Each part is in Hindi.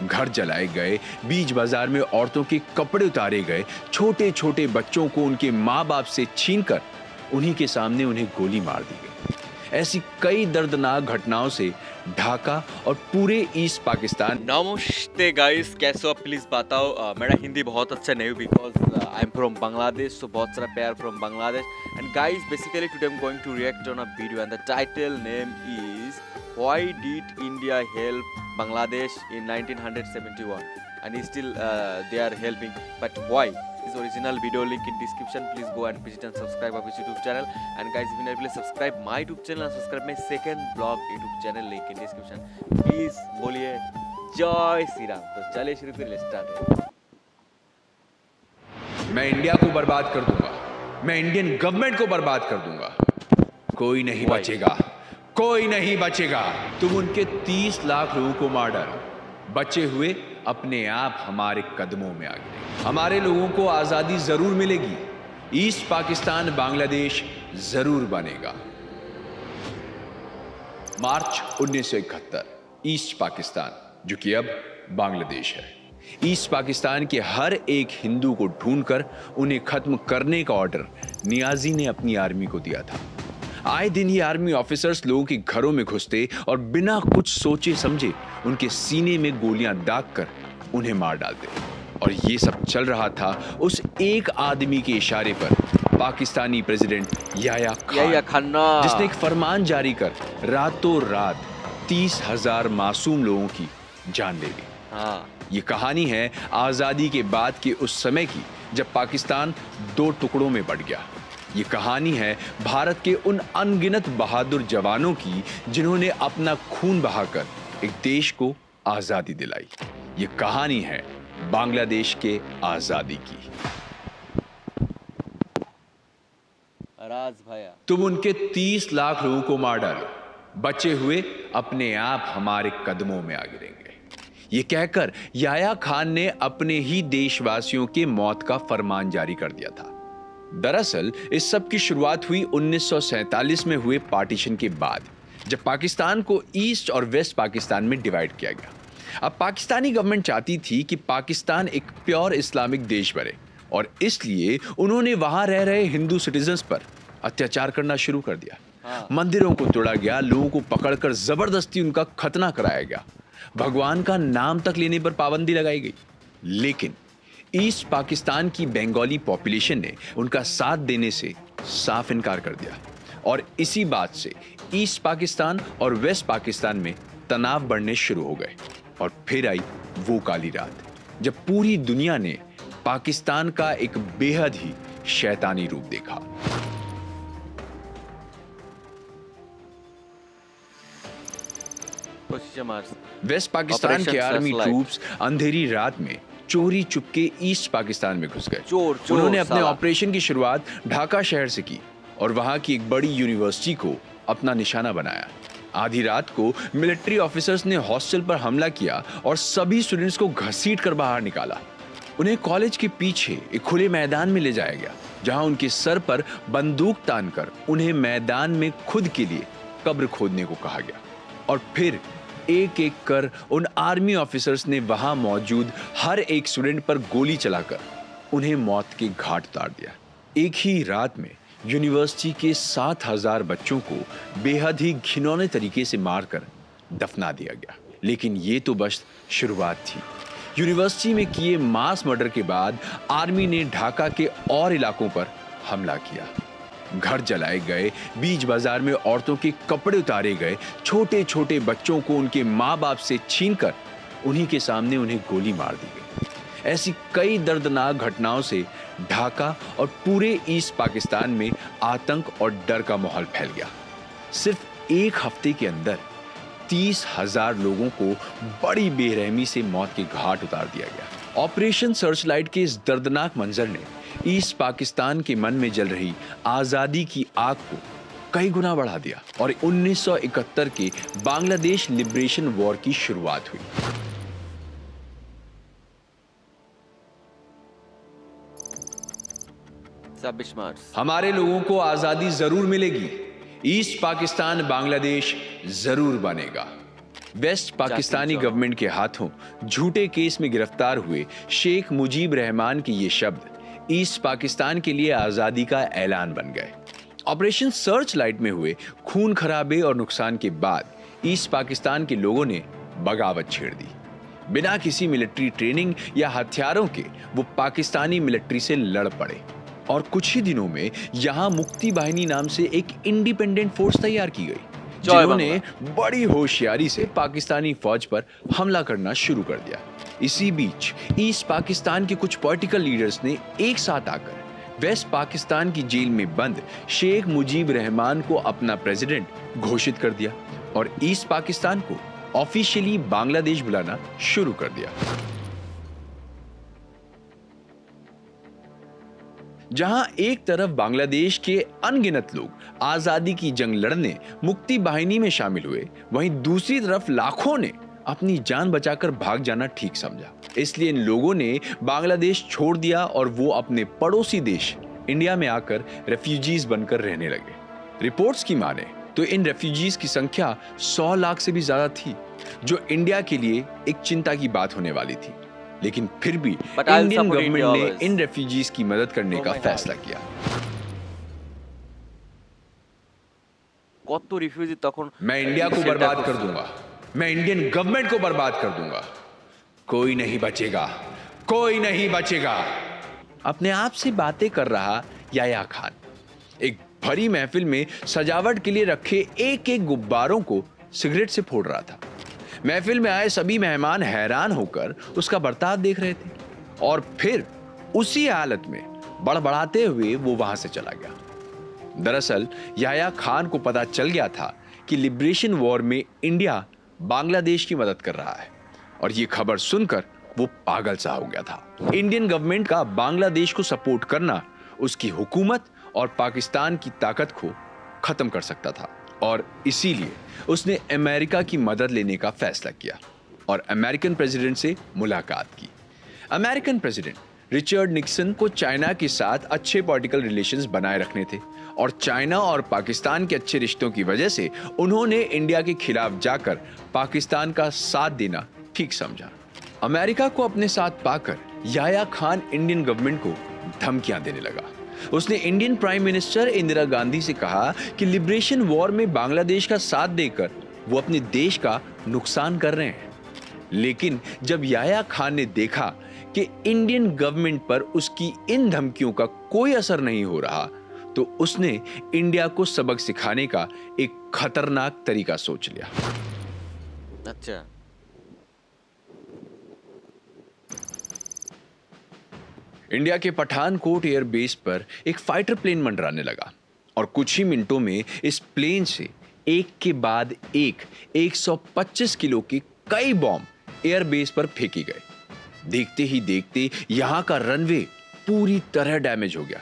घर जलाए गए, बीच बाजार में औरतों के कपड़े उतारे गए, छोटे छोटे बच्चों को उनके माँ बाप से छीनकर उन्हीं के सामने उन्हें गोली मार दी गई। ऐसी कई दर्दनाक घटनाओं से ढाका और पूरे ईस्ट पाकिस्तान। नमस्ते गाइस, कैसे हो आप प्लीज बताओ। मेरा हिंदी बहुत अच्छा नहीं because I am from Bangladesh, so बहुत सारा प्यार from Bangladesh. And guys, basically today I am going to react on a video and the title name is why did India help Bangladesh in 1971 and still they are helping, but why? This original video link in description. Please go and visit and subscribe our YouTube channel. And guys, if you never subscribe my YouTube channel and subscribe my second blog YouTube channel, link in description. Please बोलिए जय श्री राम। तो चलिए शुरू करिए, स्टार्ट। मैं इंडिया को बर्बाद कर दूंगा, मैं इंडियन गवर्नमेंट को बर्बाद कर दूंगा, कोई नहीं बचेगा, कोई नहीं बचेगा। तुम उनके 30 लाख लोगों को मार डालो, बचे हुए अपने आप हमारे कदमों में आ गए। हमारे लोगों को आजादी जरूर मिलेगी, ईस्ट पाकिस्तान बांग्लादेश जरूर बनेगा। मार्च 1971, ईस्ट पाकिस्तान, जो कि अब बांग्लादेश है। ईस्ट पाकिस्तान के हर एक हिंदू को ढूंढकर उन्हें खत्म करने का ऑर्डर नियाजी ने अपनी आर्मी को दिया था। आए दिन ही आर्मी ऑफिसर्स लोगों के घरों में घुसते और बिना कुछ सोचे समझे उनके सीने में गोलियां दागकर उन्हें मार डालते। और ये सब चल रहा था उस एक आदमी के इशारे पर, पाकिस्तानी प्रेसिडेंट याह्या खान, जिसने एक फरमान जारी कर रातों रात 30,000 मासूम लोगों की जान ले ली। ये कहानी है आजादी के बाद के उस समय की, जब पाकिस्तान 2 टुकड़ों में बंट गया। ये कहानी है भारत के उन अनगिनत बहादुर जवानों की, जिन्होंने अपना खून बहाकर एक देश को आजादी दिलाई। ये कहानी है बांग्लादेश के आजादी की। राज भैया, तुम उनके 30 लाख लोगों को मार डालो, बचे हुए अपने आप हमारे कदमों में आ गिरेंगे। ये कहकर याह्या खान ने अपने ही देशवासियों के मौत का फरमान जारी कर दिया था। दरअसल इस सब की शुरुआत हुई 1947 में हुए पार्टीशन के बाद, जब पाकिस्तान को ईस्ट और वेस्ट पाकिस्तान में डिवाइड किया गया। अब पाकिस्तानी गवर्नमेंट चाहती थी कि पाकिस्तान एक प्योर इस्लामिक देश बने, और इसलिए उन्होंने वहां रह रहे हिंदू सिटीजन्स पर अत्याचार करना शुरू कर दिया। मंदिरों को तोड़ा गया, लोगों को पकड़कर जबरदस्ती उनका खतना कराया गया, भगवान का नाम तक लेने पर पाबंदी लगाई गई। लेकिन ईस्ट पाकिस्तान की बंगाली पॉपुलेशन ने उनका साथ देने से साफ इनकार कर दिया, और इसी बात से ईस्ट पाकिस्तान और वेस्ट पाकिस्तान में तनाव बढ़ने शुरू हो गए। और फिर आई वो काली रात, जब पूरी दुनिया ने पाकिस्तान का एक बेहद ही शैतानी रूप देखा। वेस्ट पाकिस्तान के आर्मी ट्रूप्स अंधेरी रात में चोरी चुपके ईस्ट पाकिस्तान में घुस गए। उन्होंने अपने ऑपरेशन की शुरुआत ढाका शहर से की और वहां की एक बड़ी यूनिवर्सिटी को अपना निशाना बनाया। आधी रात को मिलिट्री ऑफिसर्स ने हॉस्टल पर हमला किया और सभी स्टूडेंट्स को घसीट कर बाहर निकाला। उन्हें कॉलेज के पीछे एक खुले मैदान में ले जाया गया, जहां उनके सर पर बंदूक तानकर उन्हें मैदान में खुद के लिए कब्र खोदने को कहा गया। और फिर एक एक कर उन आर्मी ऑफिसर्स ने वहां मौजूद हर एक स्टूडेंट पर गोली चलाकर उन्हें मौत के घाट उतार दिया। एक ही रात में यूनिवर्सिटी के 7,000 बच्चों को बेहद ही घिनौने तरीके से मारकर दफना दिया गया। लेकिन ये तो बस शुरुआत थी। यूनिवर्सिटी में किए मास मर्डर के बाद आर्मी ने ढाका के और इलाकों पर हमला किया। घर जलाए गए, बीच बाजार में औरतों के कपड़े उतारे गए, छोटे छोटे बच्चों को उनके माँ बाप से छीनकर उन्हीं के सामने उन्हें गोली मार दी गई। ऐसी कई दर्दनाक घटनाओं से ढाका और पूरे ईस्ट पाकिस्तान में आतंक और डर का माहौल फैल गया। सिर्फ एक हफ्ते के अंदर 30,000 लोगों को बड़ी बेरहमी से मौत के घाट उतार दिया गया। ऑपरेशन सर्चलाइट के इस दर्दनाक मंजर ने ईस्ट पाकिस्तान के मन में जल रही आजादी की आग को कई गुना बढ़ा दिया और 1971 के बांग्लादेश लिबरेशन वॉर की शुरुआत हुई। हमारे लोगों को आजादी जरूर मिलेगी, ईस्ट पाकिस्तान बांग्लादेश जरूर बनेगा। वेस्ट पाकिस्तानी गवर्नमेंट के हाथों झूठे केस में गिरफ्तार हुए शेख मुजीब रहमान के ये शब्द ईस्ट पाकिस्तान के लिए आजादी का ऐलान बन गए। ऑपरेशन सर्च लाइट में हुए खून खराबे और नुकसान के बाद ईस्ट पाकिस्तान के लोगों ने बगावत छेड़ दी। बिना किसी मिलिट्री ट्रेनिंग या हथियारों के वो पाकिस्तानी मिलिट्री से लड़ पड़े और कुछ ही दिनों में यहां मुक्ति बाहिनी नाम से एक इंडिपेंडेंट फोर्स तैयार की गई, जिन्होंने बड़ी होशियारी से पाकिस्तानी फौज पर हमला करना शुरू कर दिया। इसी बीच ईस्ट पाकिस्तान के कुछ पॉलिटिकल लीडर्स ने एक साथ आकर वेस्ट पाकिस्तान की जेल में बंद शेख मुजीब रहमान को अपना प्रेसिडेंट घोषित कर दिया और ईस्ट पाकिस्तान को ऑफिशियली बांग्लादेश बुलाना शुरू कर दिया। जहां एक तरफ बांग्लादेश के अनगिनत लोग आजादी की जंग लड़ने मुक्ति बाहिनी में शामिल हुए, वहीं दूसरी तरफ लाखों ने अपनी जान बचाकर भाग जाना ठीक समझा। इसलिए इन लोगों ने बांग्लादेश छोड़ दिया और वो अपने पड़ोसी देश इंडिया में आकर रेफ्यूजीज बनकर रहने लगे। रिपोर्ट्स की माने तो इन रेफ्यूजीज की संख्या 100 लाख से भी ज्यादा थी, जो इंडिया के लिए एक चिंता की बात होने वाली थी। लेकिन फिर भी इंडियन गवर्नमेंट ने इन रेफ्यूजीज की मदद करने का फैसला किया। मैं इंडिया को बर्बाद कर दूंगा, मैं इंडियन गवर्नमेंट को बर्बाद कर दूंगा, कोई नहीं बचेगा, कोई नहीं बचेगा। अपने आप से बातें कर रहा याया खान एक भरी महफिल में सजावट के लिए रखे एक एक गुब्बारों को सिगरेट से फोड़ रहा था। महफिल में आए सभी मेहमान हैरान होकर उसका बर्ताव देख रहे थे और फिर उसी हालत में बड़बड़ाते हुए वो वहां से चला गया। दरअसल याया खान को पता चल गया था कि लिबरेशन वॉर में इंडिया बांग्लादेश की मदद कर रहा है और ये खबर सुनकर वो पागल सा हो गया था। इंडियन गवर्नमेंट का बांग्लादेश को सपोर्ट करना उसकी हुकूमत और पाकिस्तान की ताकत को खत्म कर सकता था और इसीलिए उसने अमेरिका की मदद लेने का फैसला किया और अमेरिकन प्रेसिडेंट से मुलाकात की। अमेरिकन प्रेसिडेंट रिचर्ड निक्सन को चाइना के साथ अच्छे पॉलिटिकल रिलेशंस बनाए रखने थे और चाइना और पाकिस्तान के अच्छे रिश्तों की वजह से उन्होंने इंडिया के खिलाफ जाकर पाकिस्तान का साथ देना ठीक समझा। अमेरिका को अपने साथ पाकर याया खान इंडियन गवर्नमेंट को धमकियां देने लगा। उसने Indian prime minister Indira Gandhi से कहा कि लिबरेशन वॉर में बांग्लादेश का साथ देकर वो अपने देश का नुकसान कर रहे हैं। लेकिन जब याया खान ने देखा कि इंडियन गवर्नमेंट पर उसकी इन धमकियों का कोई असर नहीं हो रहा, तो उसने इंडिया को सबक सिखाने का एक खतरनाक तरीका सोच लिया। अच्छा, इंडिया के पठानकोट एयरबेस पर एक फाइटर प्लेन मंडराने लगा और कुछ ही मिनटों में इस प्लेन से एक के बाद एक 125 किलो के कई बॉम्ब एयरबेस पर फेंके गए। देखते ही देखते यहां का रनवे पूरी तरह डैमेज हो गया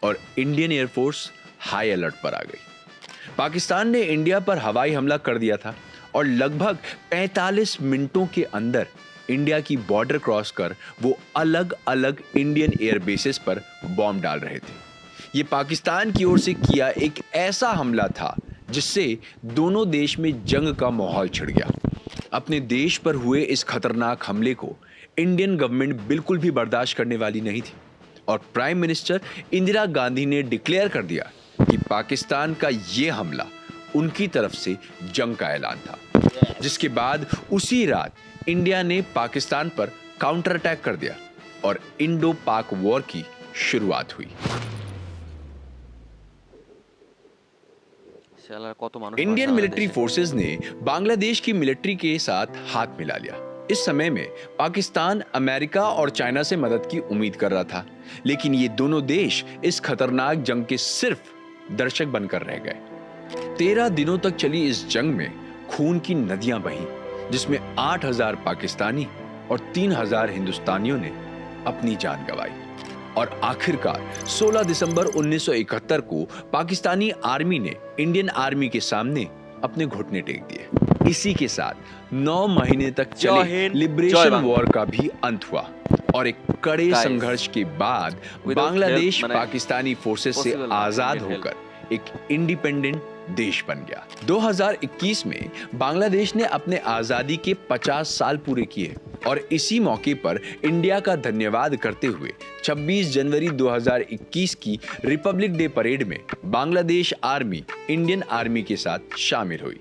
और इंडियन एयरफोर्स हाई अलर्ट पर आ गई। पाकिस्तान ने इंडिया पर हवाई हमला कर दिया था और लगभग 45 मिनटों के अंदर इंडिया की बॉर्डर क्रॉस कर वो अलग अलग इंडियन एयरबेसेस पर बॉम्ब डाल रहे थे। ये पाकिस्तान की ओर से किया एक ऐसा हमला था जिससे दोनों देश में जंग का माहौल छिड़ गया। अपने देश पर हुए इस खतरनाक हमले को इंडियन गवर्नमेंट बिल्कुल भी बर्दाश्त करने वाली नहीं थी और प्राइम मिनिस्टर इंदिरा गांधी ने डिक्लेयर कर दिया कि पाकिस्तान का ये हमला उनकी तरफ से जंग का ऐलान था, जिसके बाद उसी रात इंडिया ने पाकिस्तान पर काउंटर अटैक कर दिया और इंडो पाक वॉर की शुरुआत हुई। इंडियन मिलिट्री फोर्सेस ने बांग्लादेश की मिलिट्री के साथ हाथ मिला लिया। इस समय में पाकिस्तान अमेरिका और चाइना से मदद की उम्मीद कर रहा था, लेकिन ये दोनों देश इस खतरनाक जंग के सिर्फ दर्शक बनकर रह गए। 13 दिनों तक चली इस जंग में खून की नदियां बहीं, जिसमें 8,000 पाकिस्तानी और 3,000 हिंदुस्तानियों ने अपनी जान गंवाई और आखिरकार 16 दिसंबर 1971 को पाकिस्तानी आर्मी ने इंडियन आर्मी के सामने अपने घुटने टेक दिए। इसी के साथ 9 महीने तक चले लिबरेशन वॉर का भी अंत हुआ और एक कड़े संघर्ष के बाद बांग्लादेश पाकिस्तानी फोर्सेस से आजाद होकर एक इंडिपेंडेंट देश बन गया। 2021 में बांग्लादेश ने अपने आजादी के 50 साल पूरे किए और इसी मौके पर इंडिया का धन्यवाद करते हुए 26 जनवरी 2021 की रिपब्लिक डे परेड में बांग्लादेश आर्मी इंडियन आर्मी के साथ शामिल हुई।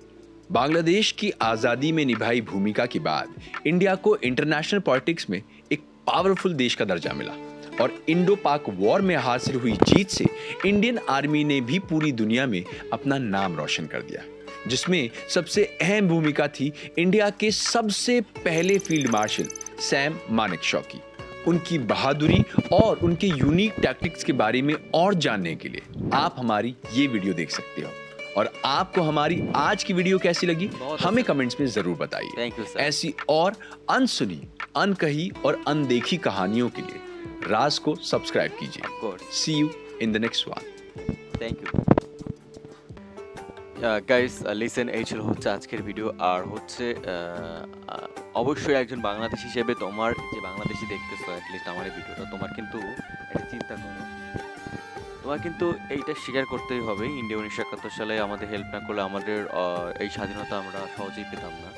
बांग्लादेश की आजादी में निभाई भूमिका के बाद इंडिया को इंटरनेशनल पॉलिटिक्स में एक पावरफुल देश का दर्जा मिला और इंडो पाक वॉर में हासिल हुई जीत से इंडियन आर्मी ने भी पूरी दुनिया में अपना नाम रोशन कर दिया, जिसमें सबसे अहम भूमिका थी इंडिया के सबसे पहले फील्ड मार्शल सैम मानेकशॉ की। उनकी बहादुरी और उनके यूनिक टैक्टिक्स के बारे में और जानने के लिए आप हमारी ये वीडियो देख सकते हो। और आपको हमारी आज की वीडियो कैसी लगी हमें कमेंट्स में जरूर बताइए। Thank you sir. ऐसी और अनसुनी, अनकही और अनदेखी कहानियों के लिए राज को सब्सक्राइब कीजिए। See you in the next one. Thank you guys, listen, এই ছিল হচ্ছে আজকের ভিডিও। আর হচ্ছে অবশ্যই একজন বাংলাদেশি হিসেবে তোমার যে বাংলাদেশি দেখতেছো অ্যাটলিস্ট আমার এই ভিডিওটা, তোমার কিন্তু একটা চিন্তা করো, তোমার কিন্তু এইটা স্বীকার করতেই হবে ইন্ডিয়া 1971 সালে আমাদের হেল্প না করলে আমাদের এই স্বাধীনতা আমরা সহজেই পেতাম না।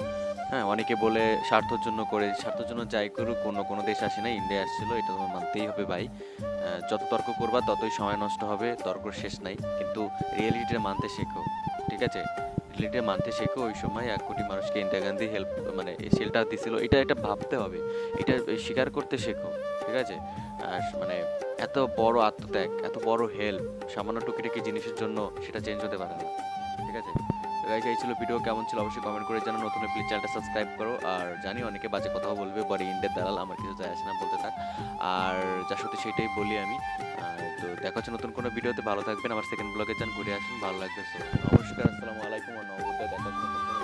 হ্যাঁ, অনেকে বলে স্বার্থের জন্য করে, স্বার্থের জন্য যাই করুক, কোনো দেশ আসে না, ইন্ডিয়া আসছিল, এটা তোমার মানতেই হবে ভাই। যত তর্ক করবা ততই সময় নষ্ট হবে, তর্ক শেষ নাই। কিন্তু রিয়েলিটিটা মানতে শেখো, ঠিক আছে? রিয়েলিটিটা মানতে শেখো। ওই সময় 1 কোটি মানুষকে ইন্দিরা গান্ধী হেল্প মানে শেল্টার দিছিল, এটা ভাবতে হবে, এটা স্বীকার করতে শেখো, ঠিক আছে? আর মানে এত বড় আত্মত্যাগ, এত বড় হেল্প সামান্য টুকিটাকি জিনিসের জন্য সেটা চেঞ্জ হতে পারে না, ঠিক আছে? গাইস, এই ছিল ভিডিও, কেমন ছিল অবশ্যই কমেন্ট করে জানান। নতুন প্লিজ চ্যানেলটা সাবস্ক্রাইব করো। আর জানি অনেকে বাজে কথাও বলবে, বড় ইন্ডিয়ার দালাল, আমার কিছু যায় আসে না, বলতে থাক। আর যা সত্যি সেটাই বলি আমি। তো দেখা হচ্ছে নতুন কোনো ভিডিওতে। ভালো থাকবেন, আমার সেকেন্ড ব্লগে যান, ঘুরে আসুন, ভালো লাগবে। নমস্কার, আসসালামু আলাইকুম, নবদ্বীপ, দেখা হচ্ছে।